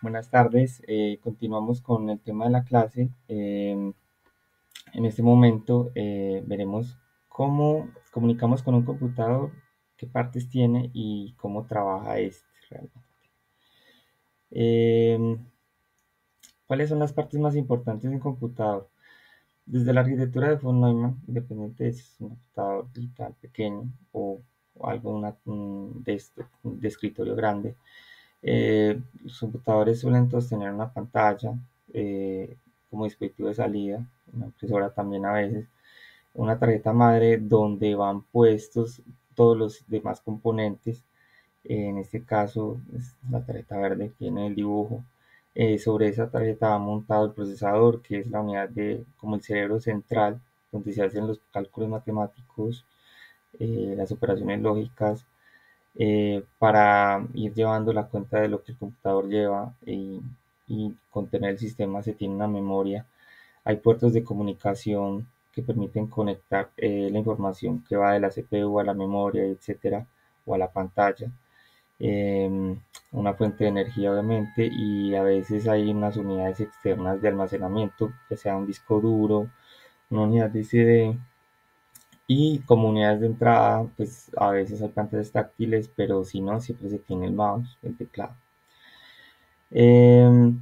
Buenas tardes, continuamos con el tema de la clase. En este momento veremos cómo comunicamos con un computador, qué partes tiene y cómo trabaja este realmente. Eh, ¿Cuáles son las partes más importantes de un computador? Desde la arquitectura de von Neumann, independiente de si es un computador digital pequeño o algo de escritorio grande. Los computadores suelen tener una pantalla como dispositivo de salida, una impresora también a veces, una tarjeta madre donde van puestos todos los demás componentes. En este caso es la tarjeta verde, tiene el dibujo. Sobre esa tarjeta va montado el procesador, que es la unidad de como el cerebro central, donde se hacen los cálculos matemáticos, las operaciones lógicas, para ir llevando la cuenta de lo que el computador lleva y contener el sistema. Se tiene una memoria. Hay puertos de comunicación que permiten conectar la información que va de la CPU a la memoria, etcétera, o a la pantalla. Eh, una fuente de energía, obviamente, y a veces hay unas unidades externas de almacenamiento, que sea un disco duro, una unidad de CD. Y como unidades de entrada, pues a veces hay pantallas táctiles, pero si no, siempre se tiene el mouse, el teclado. Em,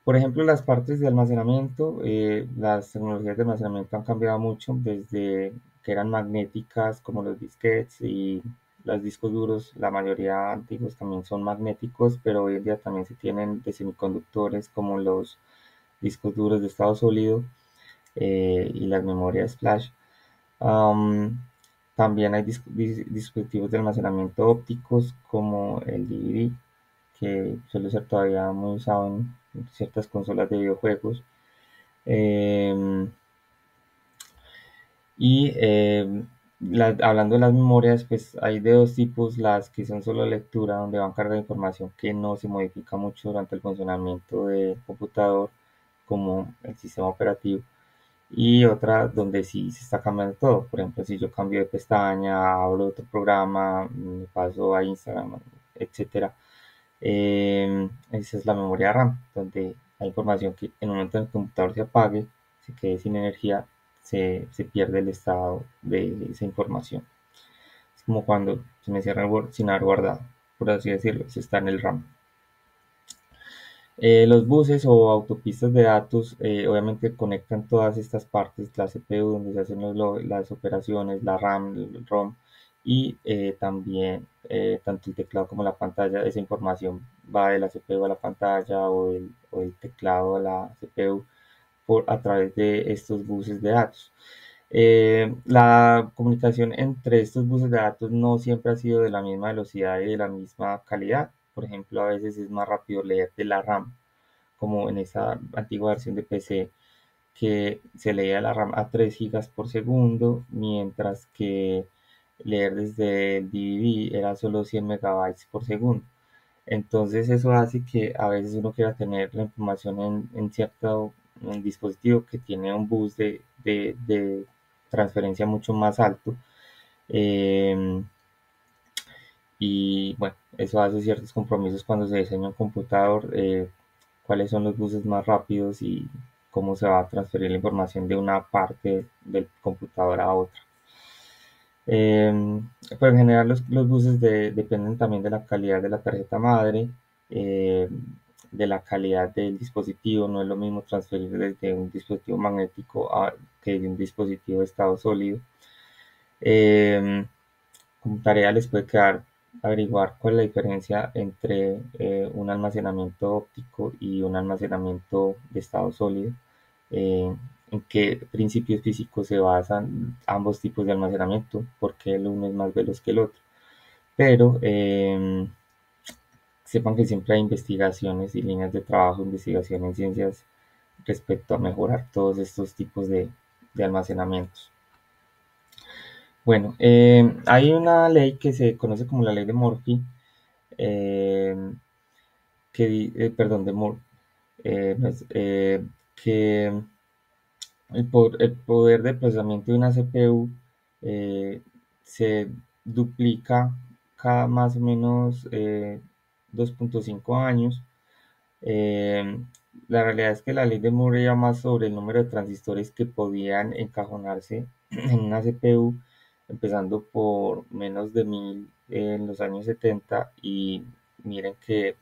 por ejemplo, las partes de almacenamiento, las tecnologías de almacenamiento han cambiado mucho desde que eran magnéticas como los disquetes y los discos duros. La mayoría antiguos también son magnéticos, pero hoy en día también se tienen de semiconductores como los discos duros de estado sólido y las memorias flash. Am, También hay dispositivos de almacenamiento ópticos como el DVD, que suele ser todavía muy usado en ciertas consolas de videojuegos. Em, Hablando de las memorias, pues hay de dos tipos: las que son solo lectura, donde van carga de información que no se modifica mucho durante el funcionamiento del computador, como el sistema operativo, y otra donde sí se está cambiando todo. Por ejemplo, si yo cambio de pestaña, abro otro programa, me paso a Instagram, etcétera. Esa es la memoria RAM, donde hay información que en el momento en que el computador se apague, se quede sin energía, se pierde el estado de esa información. Es como cuando se me cierra el Word sin haber guardado, por así decirlo, eso está en el RAM. Los buses o autopistas de datos obviamente conectan todas estas partes: la CPU donde se hacen las operaciones, la RAM, el ROM, y también tanto el teclado como la pantalla. Esa información va de la CPU a la pantalla o del teclado a la CPU a través de estos buses de datos. La comunicación entre estos buses de datos no siempre ha sido de la misma velocidad y de la misma calidad. Por ejemplo, a veces es más rápido leer de la RAM, como en esa antigua versión de PC, que se leía la RAM a 3 gigas por segundo, mientras que leer desde el DVD era solo 100 megabytes por segundo. Entonces eso hace que a veces uno quiera tener la información en cierto dispositivo que tiene un bus de transferencia mucho más alto. Eh, y bueno, eso hace ciertos compromisos cuando se diseña un computador, cuáles son los buses más rápidos y cómo se va a transferir la información de una parte del computador a otra. Pero en general los buses dependen también de la calidad de la tarjeta madre, eh, de la calidad del dispositivo. No es lo mismo transferir desde un dispositivo magnético que de un dispositivo de estado sólido. Eh, Como tarea les puede quedar averiguar cuál es la diferencia entre un almacenamiento óptico y un almacenamiento de estado sólido, eh, en qué principios físicos se basan ambos tipos de almacenamiento, porque el uno es más veloz que el otro. Pero sepan que siempre hay investigaciones y líneas de trabajo, investigación en ciencias respecto a mejorar todos estos tipos de almacenamientos. Bueno, hay una ley que se conoce como la ley de Murphy, eh, perdón, de Moore, no que el poder de procesamiento de una CPU se duplica cada más o menos 2.5 años. Eh, la realidad es que la ley de Moore iba más sobre el número de transistores que podían encajonarse en una CPU, empezando por menos de 1000 en los años 70. Y miren que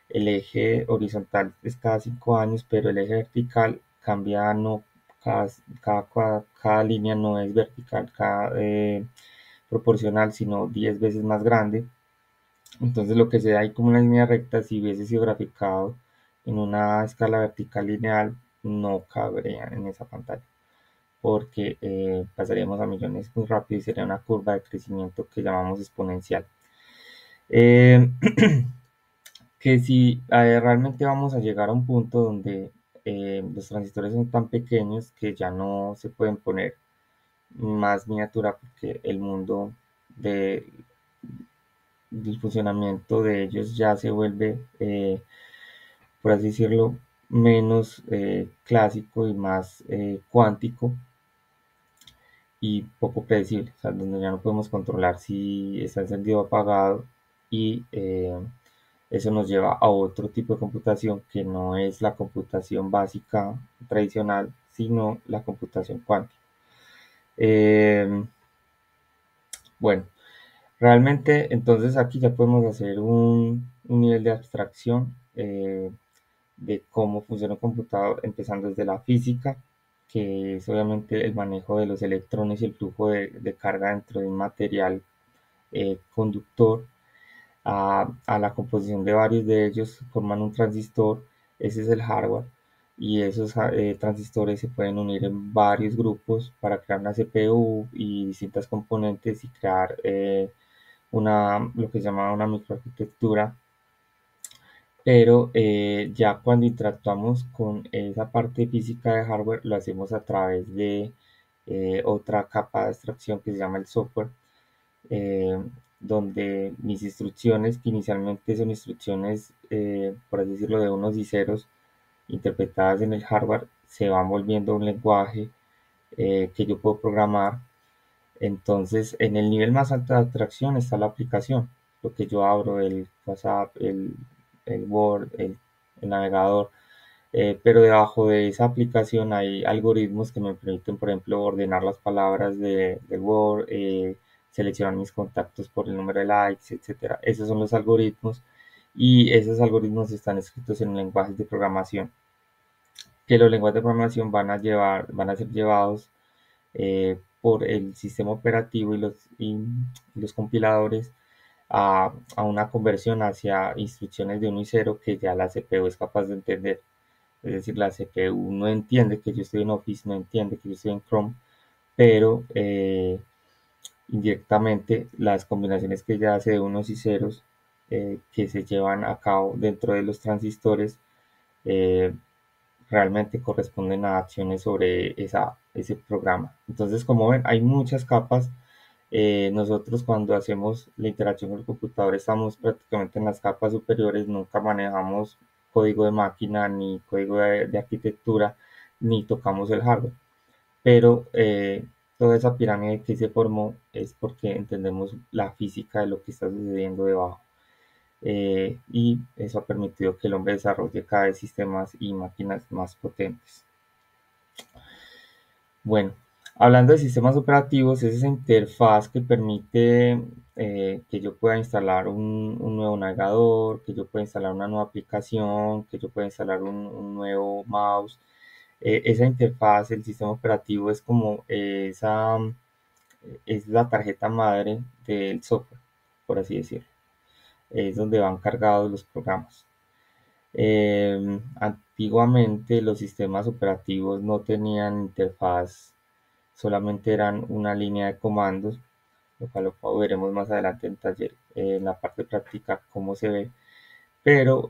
el eje horizontal es cada 5 años, pero el eje vertical cambia, no, cada línea no es vertical, proporcional, sino 10 veces más grande. Entonces lo que se da ahí como una línea recta, si hubiese sido graficado en una escala vertical lineal, no cabría en esa pantalla, porque pasaríamos a millones muy rápido y sería una curva de crecimiento que llamamos exponencial. Eh, que si realmente vamos a llegar a un punto donde los transistores son tan pequeños que ya no se pueden poner más miniatura, porque el mundo de, del funcionamiento de ellos ya se vuelve, por así decirlo, menos clásico y más cuántico y poco predecible, o sea, donde ya no podemos controlar si está encendido o apagado. Y eso nos lleva a otro tipo de computación que no es la computación básica tradicional, sino la computación cuántica. Eh, bueno, realmente entonces aquí ya podemos hacer un nivel de abstracción de cómo funciona un computador, empezando desde la física, que es obviamente el manejo de los electrones y el flujo de carga dentro de un material conductor, a la composición de varios de ellos forman un transistor. Ese es el hardware, y esos transistores se pueden unir en varios grupos para crear una CPU y distintas componentes y crear lo que se llama una microarquitectura. Pero ya cuando interactuamos con esa parte física de hardware, lo hacemos a través de otra capa de abstracción que se llama el software, eh, donde mis instrucciones, que inicialmente son instrucciones, por así decirlo, de unos y ceros, interpretadas en el hardware, se van volviendo un lenguaje que yo puedo programar. Entonces, en el nivel más alto de abstracción está la aplicación, lo que yo abro, el WhatsApp, el Word, el navegador. Pero debajo de esa aplicación hay algoritmos que me permiten, por ejemplo, ordenar las palabras del Word, seleccionar mis contactos por el número de likes, etcétera. Esos son los algoritmos, y esos algoritmos están escritos en lenguajes de programación, que los lenguajes de programación van a ser llevados por el sistema operativo y los compiladores a una conversión hacia instrucciones de 1 y 0 que ya la CPU es capaz de entender. Es decir, la CPU no entiende que yo estoy en Office, no entiende que yo estoy en Chrome, pero indirectamente las combinaciones que ella hace de unos y ceros, que se llevan a cabo dentro de los transistores, eh, realmente corresponden a acciones sobre ese programa. Entonces, como ven, hay muchas capas. Nosotros, cuando hacemos la interacción con el computador, estamos prácticamente en las capas superiores, nunca manejamos código de máquina ni código de arquitectura, ni tocamos el hardware. Pero toda esa pirámide que se formó es porque entendemos la física de lo que está sucediendo debajo. Y eso ha permitido que el hombre desarrolle cada vez sistemas y máquinas más potentes. Bueno, hablando de sistemas operativos, es esa interfaz que permite que yo pueda instalar un nuevo navegador, que yo pueda instalar una nueva aplicación, que yo pueda instalar un nuevo mouse. Esa interfaz, el sistema operativo, es como es la tarjeta madre del software, por así decirlo. Es donde van cargados los programas. Antiguamente los sistemas operativos no tenían interfaz, solamente eran una línea de comandos, lo cual lo veremos más adelante en taller, en la parte práctica, cómo se ve. Pero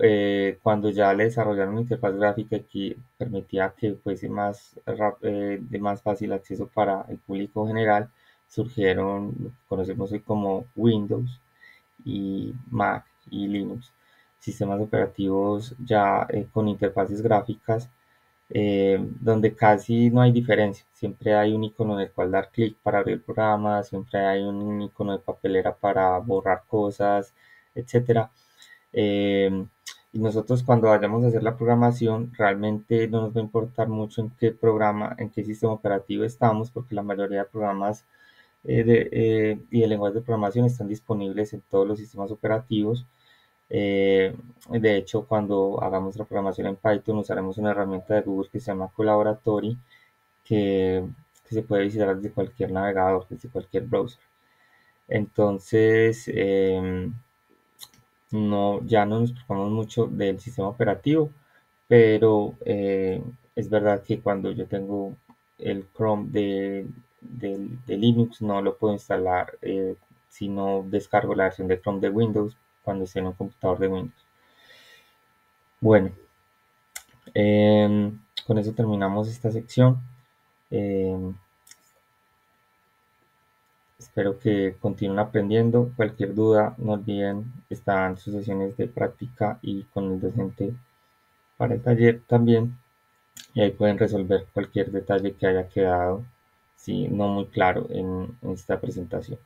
cuando ya le desarrollaron una interfaz gráfica que permitía que fuese de más fácil acceso para el público general, surgieron lo que conocemos hoy como Windows y Mac y Linux, sistemas operativos ya con interfaces gráficas, donde casi no hay diferencia. Siempre hay un icono en el cual dar clic para abrir el programa, siempre hay un icono de papelera para borrar cosas, etcétera. Eh, Y nosotros cuando vayamos a hacer la programación, realmente no nos va a importar mucho en qué programa, en qué sistema operativo estamos, porque la mayoría de programas y de lenguajes de programación están disponibles en todos los sistemas operativos. De hecho, cuando hagamos la programación en Python, usaremos una herramienta de Google que se llama Colaboratory, que, que se puede visitar desde cualquier navegador, desde cualquier browser. Entonces, no, ya no nos preocupamos mucho del sistema operativo, pero es verdad que cuando yo tengo el Chrome de Linux no lo puedo instalar si no descargo la versión de Chrome de Windows cuando esté en un computador de Windows. Bueno, con eso terminamos esta sección. Em, Espero que continúen aprendiendo. Cualquier duda, no olviden, están sus sesiones de práctica y con el docente para el taller también. Y ahí pueden resolver cualquier detalle que haya quedado, sí, no muy claro en esta presentación.